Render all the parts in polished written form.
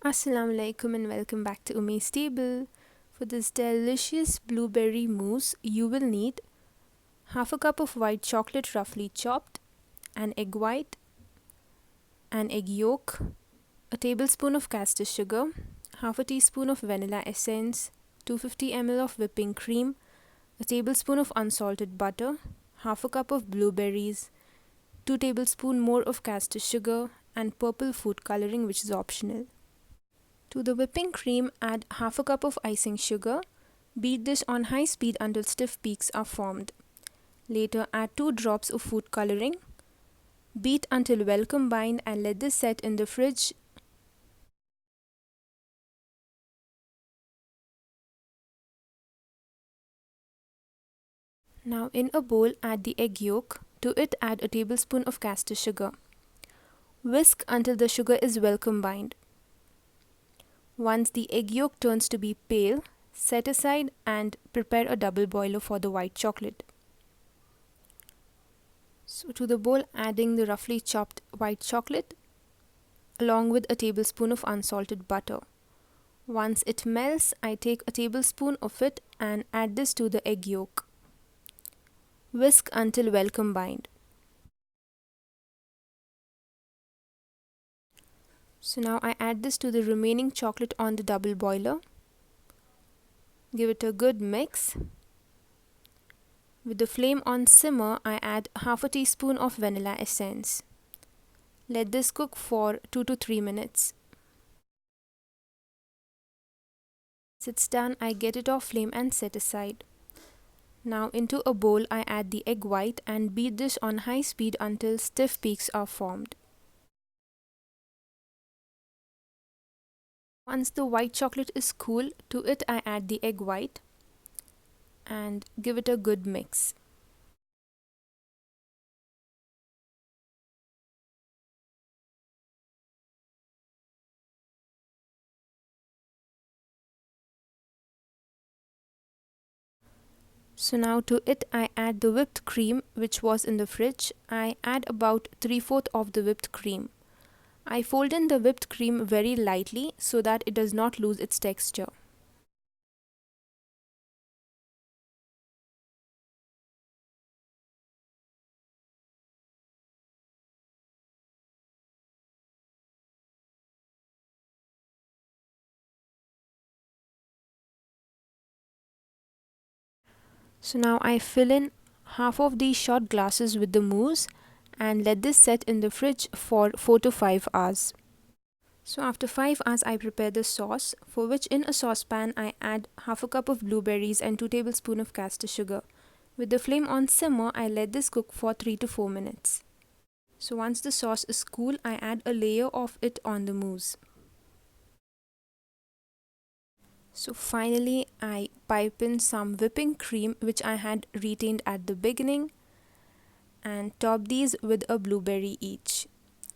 Assalamu alaikum and welcome back to Umi's Table. For this delicious blueberry mousse, you will need half a cup of white chocolate roughly chopped, an egg white, an egg yolk, a tablespoon of castor sugar, half a teaspoon of vanilla essence, 250 ml of whipping cream, a tablespoon of unsalted butter, half a cup of blueberries, 2 tablespoons more of castor sugar, and purple food coloring, which is optional. To the whipping cream, add half a cup of icing sugar. Beat this on high speed until stiff peaks are formed. Later, add 2 drops of food coloring. Beat until well combined and let this set in the fridge. Now in a bowl, add the egg yolk. To it, add a tablespoon of castor sugar. Whisk until the sugar is well combined. Once the egg yolk turns to be pale, set aside and prepare a double boiler for the white chocolate. So to the bowl, adding the roughly chopped white chocolate along with a tablespoon of unsalted butter. Once it melts, I take a tablespoon of it and add this to the egg yolk. Whisk until well combined. So now I add this to the remaining chocolate on the double boiler. Give it a good mix. With the flame on simmer, I add half a teaspoon of vanilla essence. Let this cook for 2 to 3 minutes. Once it's done, I get it off flame and set aside. Now into a bowl, I add the egg white and beat this on high speed until stiff peaks are formed. Once the white chocolate is cool, to it I add the egg white and give it a good mix. So now to it I add the whipped cream which was in the fridge. I add about 3/4 of the whipped cream. I fold in the whipped cream very lightly so that it does not lose its texture. So now I fill in half of these shot glasses with the mousse and let this set in the fridge for 4 to 5 hours. So after 5 hours I prepare the sauce, for which in a saucepan I add half a cup of blueberries and 2 tablespoons of castor sugar. With the flame on simmer, I let this cook for 3 to 4 minutes. So once the sauce is cool, I add a layer of it on the mousse. So finally, I pipe in some whipping cream which I had retained at the beginning and top these with a blueberry each.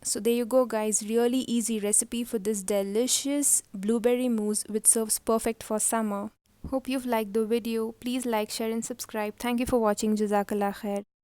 So there you go guys, really easy recipe for this delicious blueberry mousse which serves perfect for summer. Hope you've liked the video. Please like, share and subscribe. Thank you for watching. Jazakallah khair.